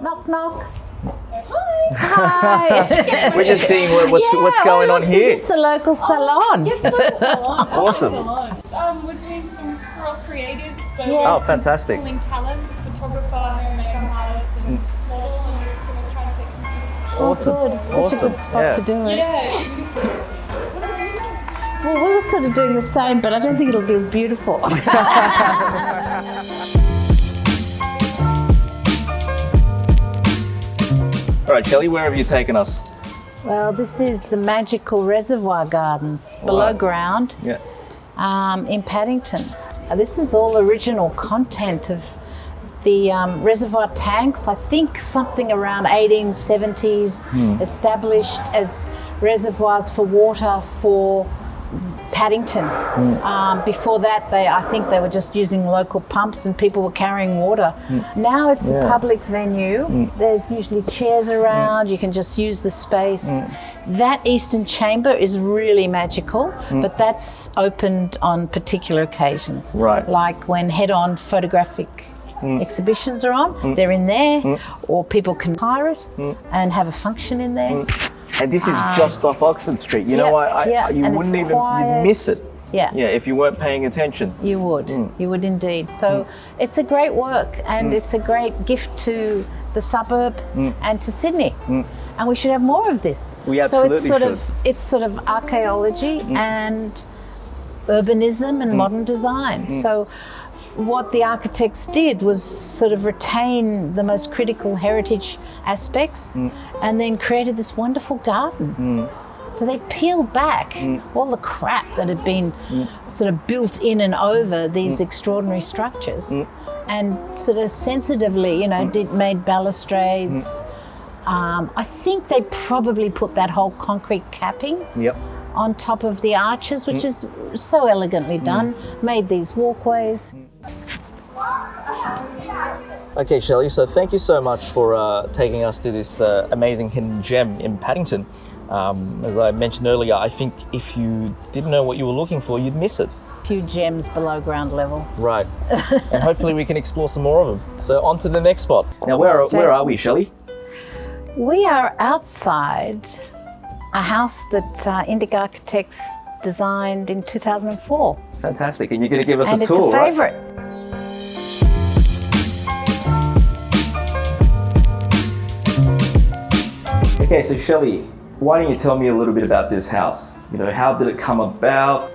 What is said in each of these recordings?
Knock, knock. Hi. Hi. We're just seeing what's going on here. This is the local salon. Yes, the local salon. Awesome. We're doing some creatives, so Yeah. Oh, fantastic. pulling talents, photographer, makeup artist, and model, and we're just going to try and take some photos. Good. It's such a good spot to do it. Yeah, beautiful. What are we doing next? Well, we were sort of doing the same, but I don't think it'll be as beautiful. All right, Shelley, where have you taken us? Well, this is the magical Reservoir Gardens below ground Yeah. in Paddington. This is all original content of the reservoir tanks. I think something around 1870s, established as reservoirs for water for Paddington. Before that, I think they were just using local pumps and people were carrying water. Now it's a public venue. There's usually chairs around. You can just use the space. That eastern chamber is really magical, but that's opened on particular occasions. Right. Like when head-on photographic exhibitions are on, they're in there, or people can hire it and have a function in there. And this is just off Oxford Street. You know, you and wouldn't it's even quiet. you'd miss it. Yeah. Yeah, if you weren't paying attention. You would. You would indeed. So it's a great work, and it's a great gift to the suburb and to Sydney. And we should have more of this. We so absolutely it's sort of archaeology and urbanism and modern design. So what the architects did was sort of retain the most critical heritage aspects and then created this wonderful garden. So they peeled back all the crap that had been sort of built in and over these extraordinary structures and sort of sensitively, made balustrades. I think they probably put that whole concrete capping on top of the arches, which is so elegantly done, made these walkways. Okay, Shelley, so thank you so much for taking us to this amazing hidden gem in Paddington. As I mentioned earlier, I think if you didn't know what you were looking for, you'd miss it. Few gems below ground level. Right. And hopefully we can explore some more of them. So on to the next spot. Now, where are we, Shelley? We are outside a house that Indyk Architects designed in 2004. Fantastic. And you're going to give us And a it's tour, a favourite. right? Okay, so Shelley, why don't you tell me a little bit about this house? How did it come about?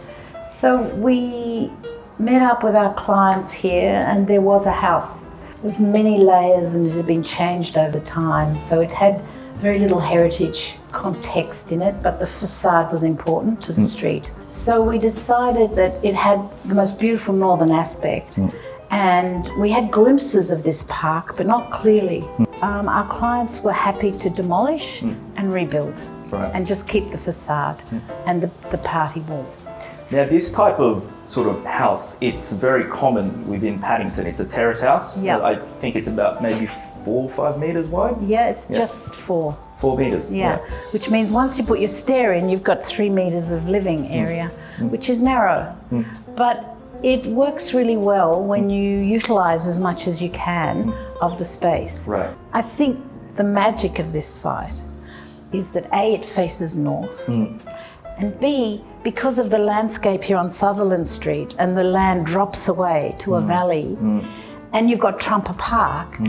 So we met up with our clients here, and there was a house with many layers, and it had been changed over time. So it had very little heritage context in it, but the facade was important to the street. So we decided that it had the most beautiful northern aspect. And we had glimpses of this park, but not clearly. Our clients were happy to demolish and rebuild, and just keep the facade and the party walls. Now, this type of sort of house, it's very common within Paddington. It's a terrace house. Yeah. I think it's about maybe 4 or 5 metres wide. Yeah, it's just 4. 4 metres. Yeah, which means once you put your stair in, you've got 3 metres of living area, which is narrow. But it works really well when you utilise as much as you can of the space. Right. I think the magic of this site is that A, it faces north, and B, because of the landscape here on Sutherland Street and the land drops away to a valley, and you've got Trumper Park,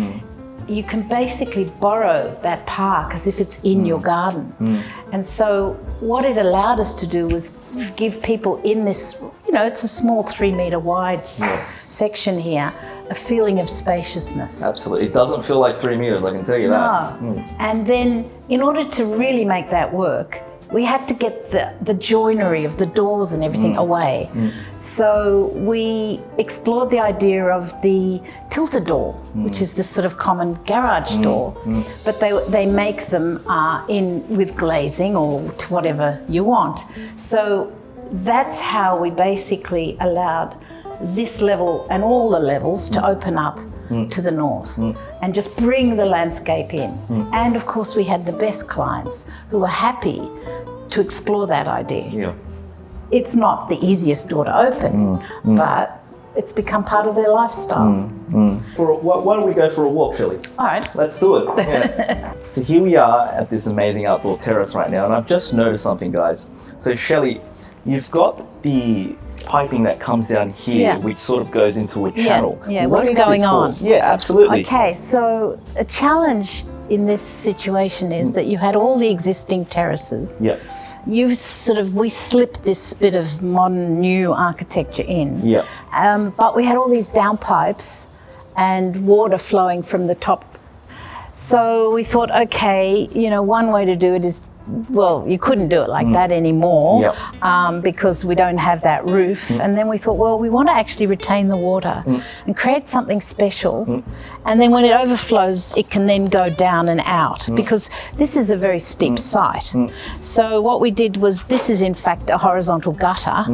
you can basically borrow that park as if it's in your garden. And so what it allowed us to do was give people in this, it's a small 3 metre wide section here, a feeling of spaciousness. Absolutely. It doesn't feel like 3 metres, I can tell you that. No. And then in order to really make that work, we had to get the joinery of the doors and everything away. So we explored the idea of the tilted door, which is this sort of common garage door, but they make them in with glazing or to whatever you want. So that's how we basically allowed this level and all the levels to open up to the north and just bring the landscape in. And of course we had the best clients who were happy to explore that idea. Yeah. It's not the easiest door to open, but it's become part of their lifestyle. Why don't we go for a walk, Shelley? All right. Let's do it. Yeah. So here we are at this amazing outdoor terrace right now, and I've just noticed something, guys. So Shelley, you've got the piping that comes down here, which sort of goes into a channel. Yeah. What What's is going this for? on? Yeah, absolutely. Okay, so a challenge in this situation is that you had all the existing terraces. Yeah. We slipped this bit of modern new architecture in. Yeah. But we had all these downpipes and water flowing from the top. So we thought, okay, one way to do it is, well, you couldn't do it like that anymore because we don't have that roof. And then we thought, well, we want to actually retain the water and create something special. And then when it overflows, it can then go down and out because this is a very steep site. So what we did was, this is in fact a horizontal gutter.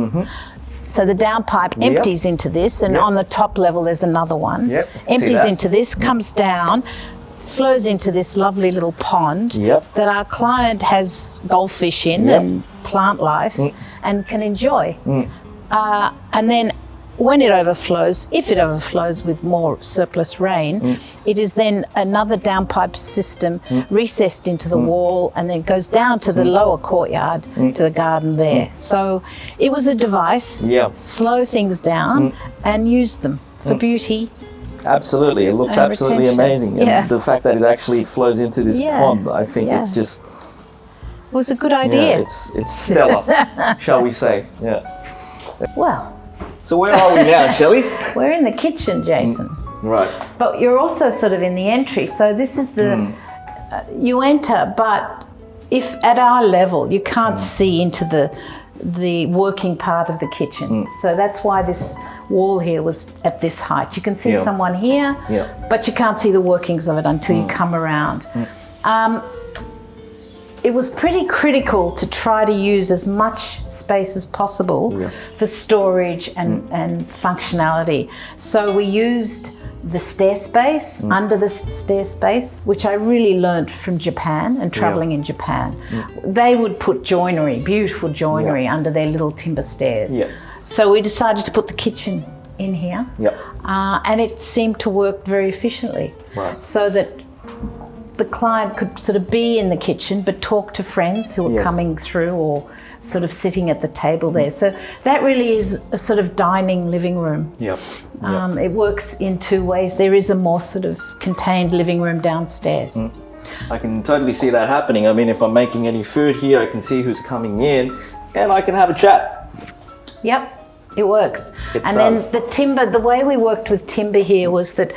So the downpipe empties into this, and on the top level there's another one. Empties into this, comes down, flows into this lovely little pond that our client has goldfish in and plant life and can enjoy. And then when it overflows, if it overflows with more surplus rain, it is then another downpipe system recessed into the wall and then goes down to the lower courtyard to the garden there. So it was a device, slow things down and use them for beauty. Absolutely, it looks And absolutely retention. amazing. And the fact that it actually flows into this pond, I think it's just... It was a good idea. It's stellar, shall we say. Yeah. Well, So where are we now, Shelley? we're in the kitchen, Jason. Right. But you're also sort of in the entry. So this is the... you enter, but if at our level, you can't see into the working part of the kitchen. So that's why this wall here was at this height. You can see someone here, but you can't see the workings of it until you come around. It was pretty critical to try to use as much space as possible for storage and functionality. So we used the stair space, under the stair space, which I really learnt from Japan and traveling in Japan. They would put joinery, beautiful joinery under their little timber stairs. So we decided to put the kitchen in here and it seemed to work very efficiently. So that the client could sort of be in the kitchen but talk to friends who were coming through or sort of sitting at the table there. So that really is a sort of dining living room. It works in two ways. There is a more sort of contained living room downstairs. I can totally see that happening. I mean, if I'm making any food here, I can see who's coming in and I can have a chat. It works. It and does. then the timber, the way we worked with timber here was that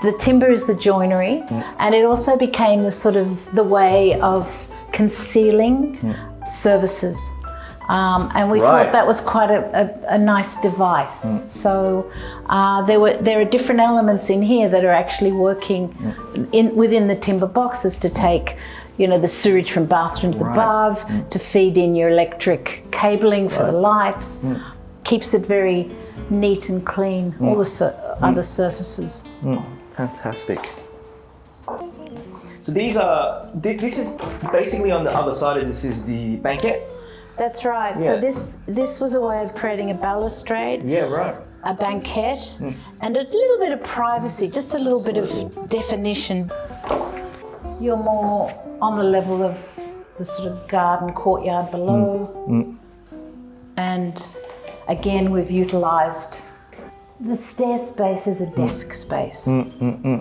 the timber is the joinery and it also became the sort of the way of concealing surfaces. And we thought that was quite a nice device. So there are different elements in here that are actually working within the timber boxes to take, the sewage from bathrooms above, to feed in your electric cabling for the lights. Keeps it very neat and clean, all the other surfaces. Fantastic. So these are, this is basically on the other side of this is the banquette? That's right. So this was a way of creating a balustrade. A banquette and a little bit of privacy, just a little bit of definition. You're more on the level of the sort of garden courtyard below. And again, we've utilised the stair space as a desk space.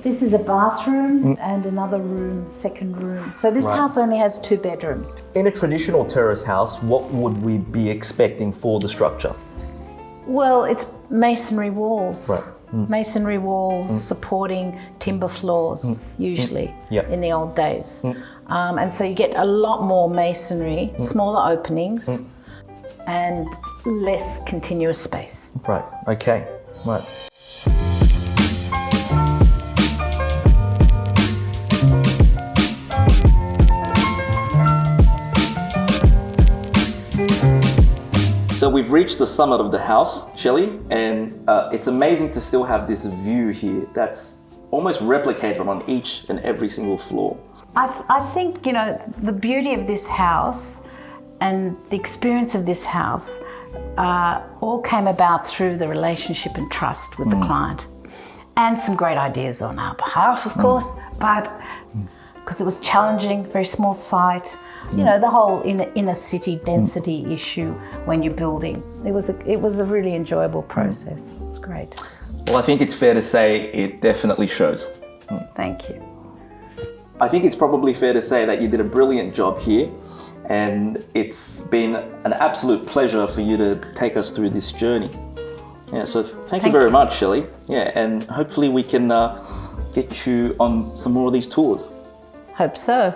This is a bathroom and another room, second room. So this house only has 2 bedrooms. In a traditional terrace house, what would we be expecting for the structure? Well, it's masonry walls. Masonry walls supporting timber floors, usually, in the old days. And so you get a lot more masonry, smaller openings, and less continuous space. Okay. So we've reached the summit of the house, Shelley, and it's amazing to still have this view here that's almost replicated on each and every single floor. I think, the beauty of this house And the experience of this house all came about through the relationship and trust with the client. And some great ideas on our behalf, of course, but because it was challenging, very small site, you know, the whole inner city density issue when you're building. It was a really enjoyable process. It's great. Well, I think it's fair to say it definitely shows. Thank you. I think it's probably fair to say that you did a brilliant job here, and it's been an absolute pleasure for you to take us through this journey. Yeah, so thank you very much, Shelley. Yeah, and hopefully we can get you on some more of these tours. Hope so.